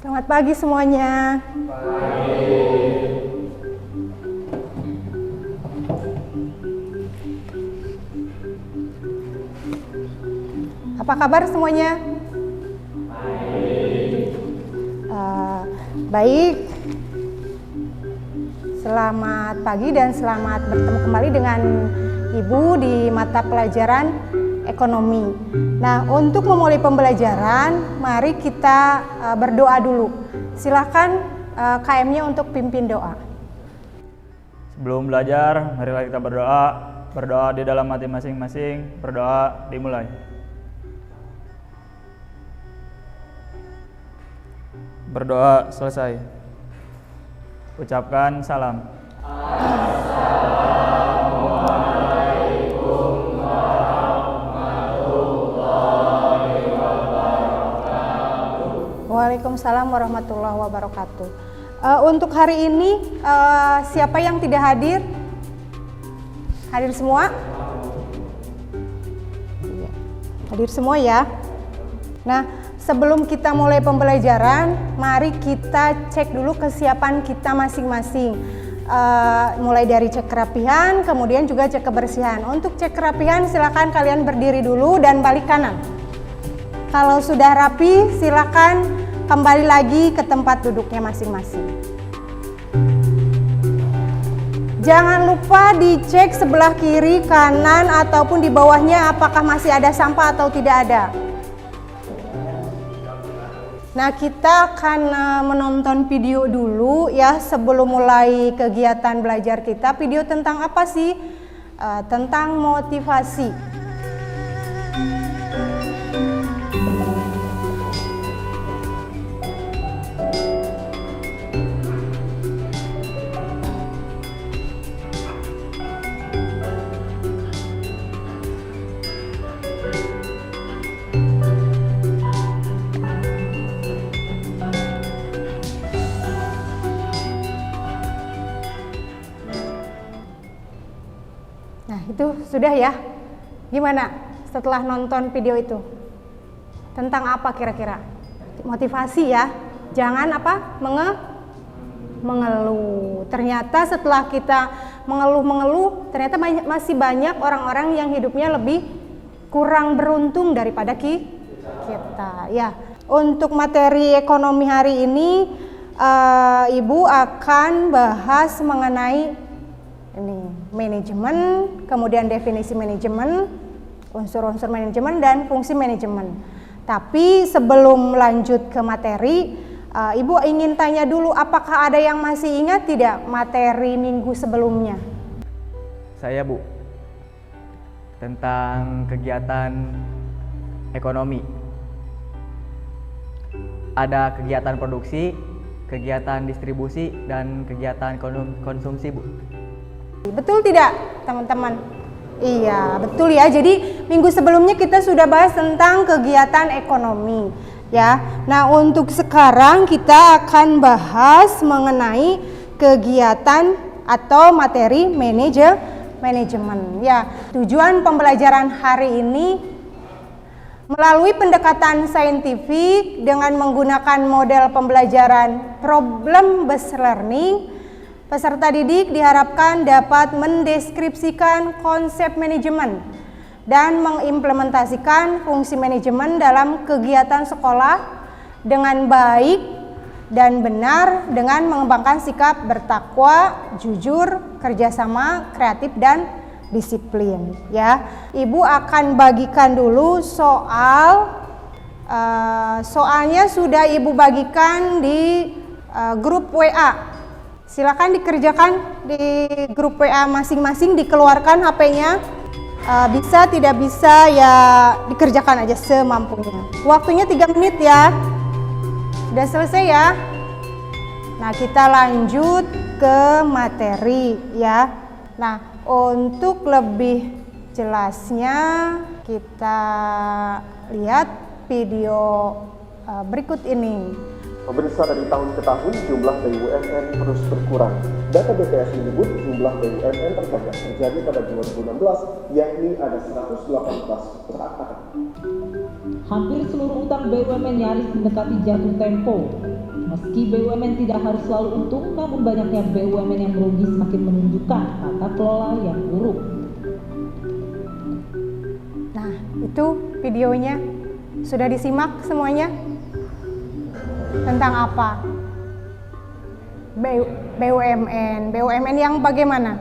Selamat pagi semuanya. Apa kabar semuanya? Baik. Selamat pagi dan selamat bertemu kembali dengan Ibu di mata pelajaran ekonomi. Nah, untuk memulai pembelajaran, mari kita berdoa dulu. Silakan KM-nya untuk pimpin doa. Sebelum belajar, marilah kita berdoa. Berdoa di dalam hati masing-masing. Berdoa dimulai. Berdoa selesai. Ucapkan salam. Assalamualaikum warahmatullahi wabarakatuh. Waalaikumsalam warahmatullahi wabarakatuh. Untuk hari ini, siapa yang tidak hadir? Hadir semua? Hadir semua ya. Nah, sebelum kita mulai pembelajaran, mari kita cek dulu kesiapan kita masing-masing. Mulai dari cek kerapihan, kemudian juga cek kebersihan. Untuk cek kerapihan, silakan kalian berdiri dulu dan balik kanan. Kalau sudah rapi, silakan kembali lagi ke tempat duduknya masing-masing. Jangan lupa dicek sebelah kiri, kanan, ataupun di bawahnya apakah masih ada sampah atau tidak ada. Nah, kita akan menonton video dulu ya sebelum mulai kegiatan belajar kita. Video tentang apa sih? Tentang motivasi. Nah, itu sudah ya. Gimana setelah nonton video itu? Tentang apa kira-kira? Motivasi ya. Jangan apa? Mengeluh. Ternyata setelah kita mengeluh, ternyata masih banyak orang-orang yang hidupnya lebih kurang beruntung daripada kita. Ya. Untuk materi ekonomi hari ini, Ibu akan bahas mengenai ini manajemen, kemudian definisi manajemen, unsur-unsur manajemen dan fungsi manajemen. Tapi sebelum lanjut ke materi, Ibu ingin tanya dulu, apakah ada yang masih ingat tidak materi minggu sebelumnya? Saya, Bu, tentang kegiatan ekonomi. Ada kegiatan produksi, kegiatan distribusi, dan kegiatan konsumsi, Bu. Betul tidak, teman-teman? Iya, betul ya. Jadi minggu sebelumnya kita sudah bahas tentang kegiatan ekonomi, ya. Nah, untuk sekarang kita akan bahas mengenai kegiatan atau materi manajemen. Ya, tujuan pembelajaran hari ini melalui pendekatan saintifik dengan menggunakan model pembelajaran problem based learning. Peserta didik diharapkan dapat mendeskripsikan konsep manajemen dan mengimplementasikan fungsi manajemen dalam kegiatan sekolah dengan baik dan benar dengan mengembangkan sikap bertakwa, jujur, kerjasama, kreatif, dan disiplin. Ya, Ibu akan bagikan dulu soalnya sudah Ibu bagikan di grup WA. Silakan dikerjakan di grup WA masing-masing, dikeluarkan HP-nya. Bisa, tidak bisa, ya dikerjakan aja semampunya. Waktunya 3 menit ya. Sudah selesai ya. Nah, kita lanjut ke materi ya. Nah, untuk lebih jelasnya kita lihat video berikut ini. Pemirsa, dari tahun ke tahun jumlah BUMN terus berkurang. Data BPS menyebut jumlah BUMN terbanyak terjadi pada 2016, yakni ada 118 perusahaan. Hampir seluruh utang BUMN nyaris mendekati jatuh tempo. Meski BUMN tidak harus selalu untung, namun banyaknya BUMN yang merugi semakin menunjukkan tata kelola yang buruk. Nah, itu videonya. Sudah disimak semuanya? Tentang apa? BUMN yang bagaimana?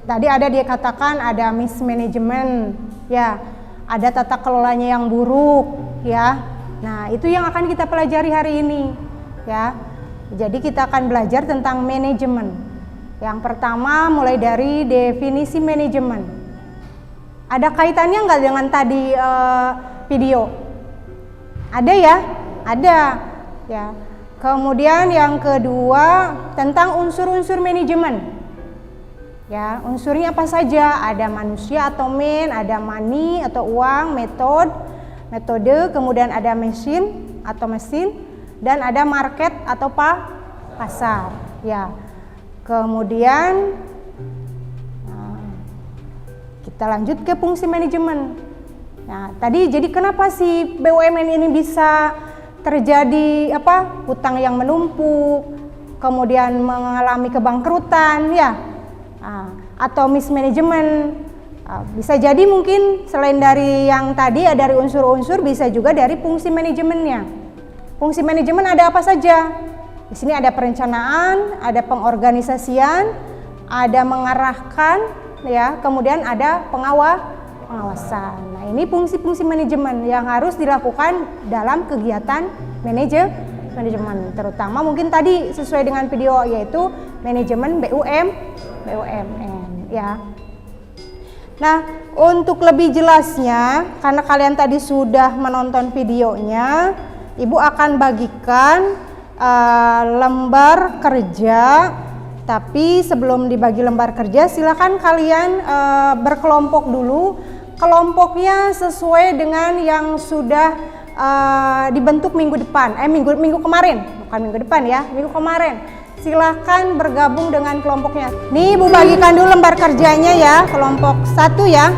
Tadi ada dia katakan ada mismanagement, ya, ada tata kelolanya yang buruk, ya. Nah, itu yang akan kita pelajari hari ini, ya. Jadi kita akan belajar tentang manajemen. Yang pertama mulai dari definisi manajemen. Ada kaitannya nggak dengan tadi video? Ada ya? Ada, ya. Kemudian yang kedua tentang unsur-unsur manajemen. Ya, unsurnya apa saja? Ada manusia atau man, ada money atau uang, metode, kemudian ada mesin atau mesin, dan ada market atau pasar. Ya. Kemudian kita lanjut ke fungsi manajemen. Nah, tadi jadi kenapa sih BUMN ini bisa terjadi hutang yang menumpuk, kemudian mengalami kebangkrutan, ya, atau mismanagement? Bisa jadi mungkin selain dari yang tadi dari unsur-unsur, bisa juga dari fungsi manajemennya. Fungsi manajemen ada apa saja? Di sini ada perencanaan, ada pengorganisasian, ada mengarahkan, ya, kemudian ada pengawasan. Nah, ini fungsi-fungsi manajemen yang harus dilakukan dalam kegiatan manajemen, terutama mungkin tadi sesuai dengan video, yaitu manajemen BUMN, ya. Nah, untuk lebih jelasnya, karena kalian tadi sudah menonton videonya, Ibu akan bagikan lembar kerja. Tapi sebelum dibagi lembar kerja, silakan kalian berkelompok dulu. Kelompoknya sesuai dengan yang sudah dibentuk minggu depan, minggu kemarin, bukan minggu depan ya, minggu kemarin. Silakan bergabung dengan kelompoknya. Nih, Ibu bagikan dulu lembar kerjanya ya, kelompok 1 ya.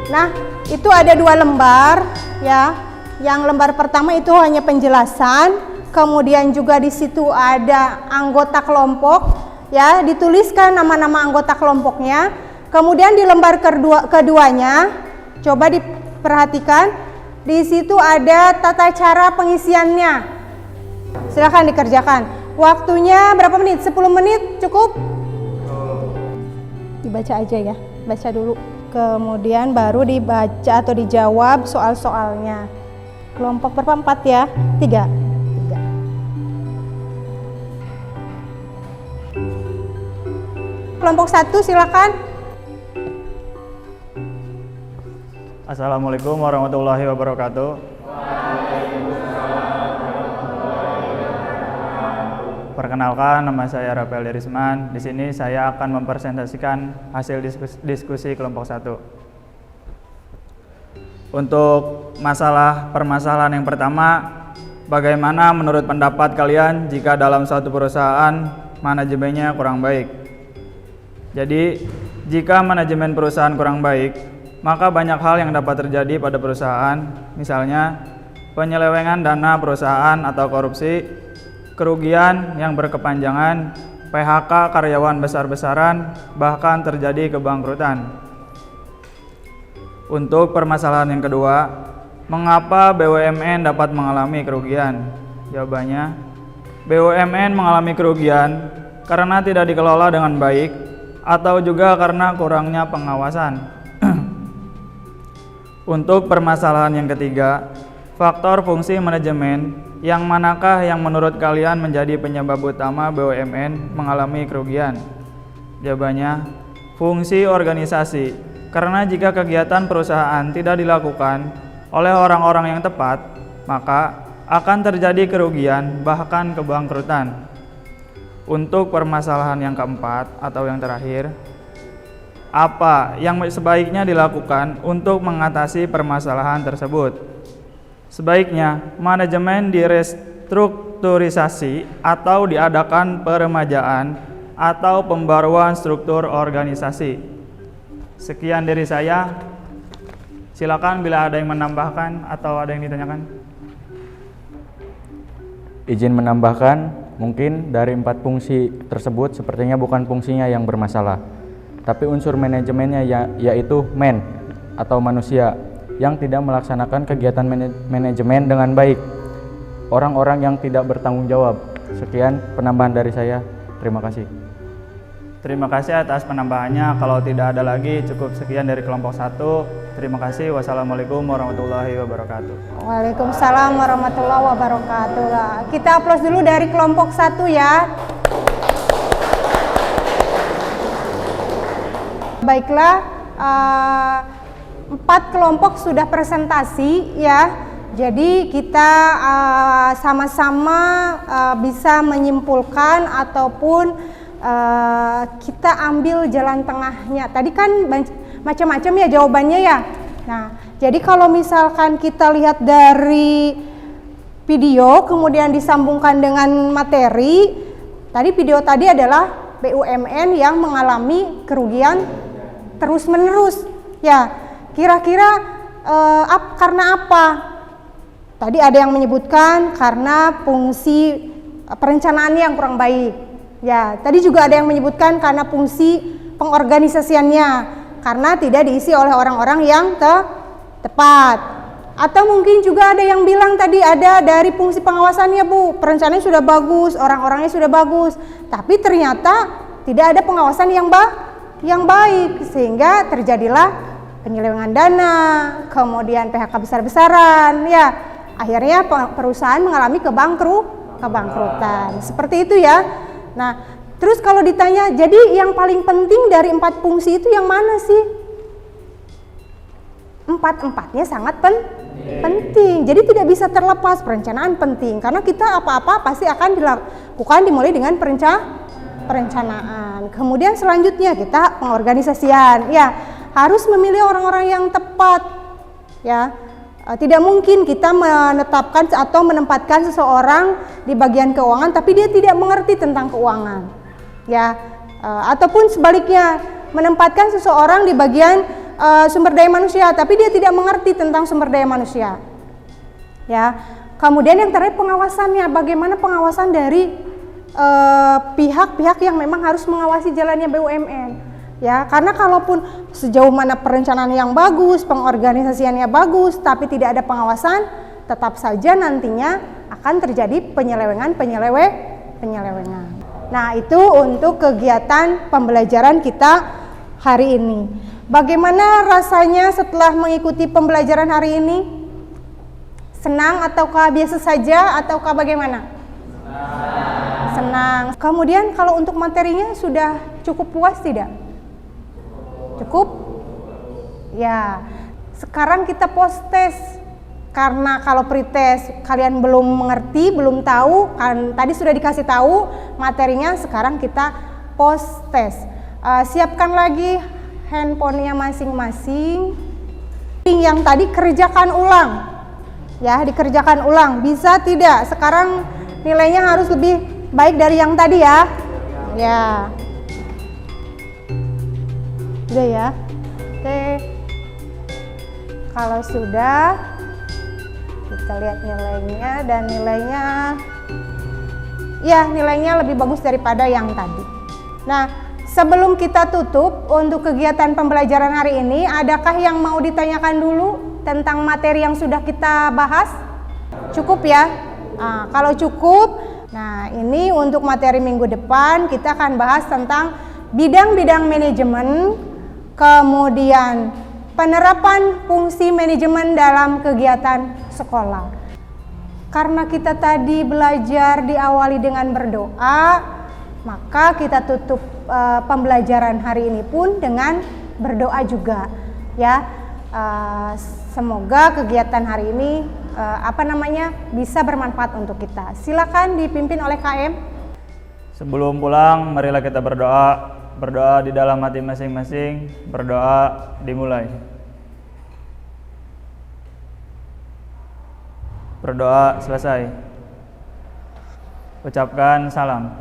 Nah, itu ada 2 lembar ya. Yang lembar pertama itu hanya penjelasan, kemudian juga di situ ada anggota kelompok ya, dituliskan nama-nama anggota kelompoknya. Kemudian di lembar keduanya, coba diperhatikan, di situ ada tata cara pengisiannya. Silakan dikerjakan. Waktunya berapa menit? 10 menit cukup? Dibaca aja ya, baca dulu. Kemudian baru dibaca atau dijawab soal-soalnya. Kelompok berapa? 4 ya? 3. Kelompok 1 silakan. Assalamualaikum warahmatullahi wabarakatuh. Perkenalkan, nama saya Rafael Derisman. Di sini saya akan mempresentasikan hasil diskusi kelompok 1. Untuk permasalahan yang pertama, bagaimana menurut pendapat kalian jika dalam suatu perusahaan manajemennya kurang baik? Jadi, jika manajemen perusahaan kurang baik, maka banyak hal yang dapat terjadi pada perusahaan, misalnya penyelewengan dana perusahaan atau korupsi, kerugian yang berkepanjangan, PHK karyawan besar-besaran, bahkan terjadi kebangkrutan. Untuk permasalahan yang kedua, mengapa BUMN dapat mengalami kerugian? Jawabannya, BUMN mengalami kerugian karena tidak dikelola dengan baik atau juga karena kurangnya pengawasan. Untuk permasalahan yang ketiga, faktor fungsi manajemen, yang manakah yang menurut kalian menjadi penyebab utama BUMN mengalami kerugian? Jawabannya, fungsi organisasi. Karena jika kegiatan perusahaan tidak dilakukan oleh orang-orang yang tepat, maka akan terjadi kerugian bahkan kebangkrutan. Untuk permasalahan yang keempat atau yang terakhir, apa yang sebaiknya dilakukan untuk mengatasi permasalahan tersebut? Sebaiknya manajemen direstrukturisasi atau diadakan peremajaan atau pembaruan struktur organisasi. Sekian dari saya. Silakan bila ada yang menambahkan atau ada yang ditanyakan. Izin menambahkan, mungkin dari 4 fungsi tersebut sepertinya bukan fungsinya yang bermasalah, tapi unsur manajemennya yaitu atau manusia yang tidak melaksanakan kegiatan manajemen dengan baik. Orang-orang yang tidak bertanggung jawab. Sekian penambahan dari saya. Terima kasih. Terima kasih atas penambahannya. Kalau tidak ada lagi, cukup sekian dari kelompok 1. Terima kasih. Wassalamualaikum warahmatullahi wabarakatuh. Waalaikumsalam warahmatullahi wabarakatuh. Kita aplaus dulu dari kelompok 1 ya. Baiklah, 4 kelompok sudah presentasi ya. Jadi kita sama-sama bisa menyimpulkan ataupun kita ambil jalan tengahnya. Tadi kan macam-macam ya jawabannya ya. Nah, jadi kalau misalkan kita lihat dari video kemudian disambungkan dengan materi, tadi video tadi adalah BUMN yang mengalami kerugian terus-menerus. Ya, kira-kira karena apa? Tadi ada yang menyebutkan karena fungsi perencanaan yang kurang baik. Ya, tadi juga ada yang menyebutkan karena fungsi pengorganisasiannya, karena tidak diisi oleh orang-orang yang tepat. Atau mungkin juga ada yang bilang tadi ada dari fungsi pengawasannya, Bu, perencanaannya sudah bagus, orang-orangnya sudah bagus, tapi ternyata tidak ada pengawasan yang baik, sehingga terjadilah penyelewengan dana, kemudian PHK besar-besaran, ya, akhirnya perusahaan mengalami kebangkrutan. Seperti itu ya. Nah, terus kalau ditanya, jadi yang paling penting dari 4 fungsi itu yang mana sih? 4-empatnya sangat penting. Jadi tidak bisa terlepas, perencanaan penting. Karena kita apa-apa pasti akan dilakukan dimulai dengan perencanaan. Kemudian selanjutnya kita pengorganisasian. Ya, harus memilih orang-orang yang tepat. Ya. Tidak mungkin kita menetapkan atau menempatkan seseorang di bagian keuangan tapi dia tidak mengerti tentang keuangan, ya, ataupun sebaliknya menempatkan seseorang di bagian sumber daya manusia tapi dia tidak mengerti tentang sumber daya manusia, ya. Kemudian yang terakhir pengawasannya, bagaimana pengawasan dari pihak-pihak yang memang harus mengawasi jalannya BUMN. Ya, karena kalaupun sejauh mana perencanaan yang bagus, pengorganisasiannya bagus, tapi tidak ada pengawasan, tetap saja nantinya akan terjadi penyelewengan. Nah, itu untuk kegiatan pembelajaran kita hari ini. Bagaimana rasanya setelah mengikuti pembelajaran hari ini? Senang ataukah biasa saja ataukah bagaimana? Senang. Kemudian kalau untuk materinya sudah cukup puas tidak? Cukup? Ya. Sekarang kita post test. Karena kalau pretest kalian belum mengerti, belum tahu, kan tadi sudah dikasih tahu materinya, sekarang kita post test. Siapkan lagi handphonenya masing-masing. Yang tadi kerjakan ulang. Ya, dikerjakan ulang. Bisa tidak? Sekarang nilainya harus lebih baik dari yang tadi ya. Ya. Sudah ya? Oke. Kalau sudah, kita lihat nilainya, dan nilainya lebih bagus daripada yang tadi. Nah, sebelum kita tutup untuk kegiatan pembelajaran hari ini, adakah yang mau ditanyakan dulu tentang materi yang sudah kita bahas? Cukup ya? Nah, kalau cukup, nah ini untuk materi minggu depan kita akan bahas tentang bidang-bidang manajemen, kemudian penerapan fungsi manajemen dalam kegiatan sekolah. Karena kita tadi belajar diawali dengan berdoa, maka kita tutup pembelajaran hari ini pun dengan berdoa juga, ya. Semoga kegiatan hari ini bisa bermanfaat untuk kita. Silakan dipimpin oleh KM. Sebelum pulang, marilah kita berdoa. berdoa di dalam hati masing-masing. Berdoa dimulai. Berdoa selesai. Ucapkan salam.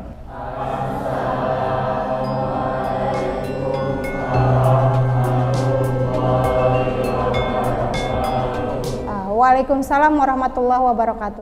Waalaikumsalam warahmatullahi wabarakatuh.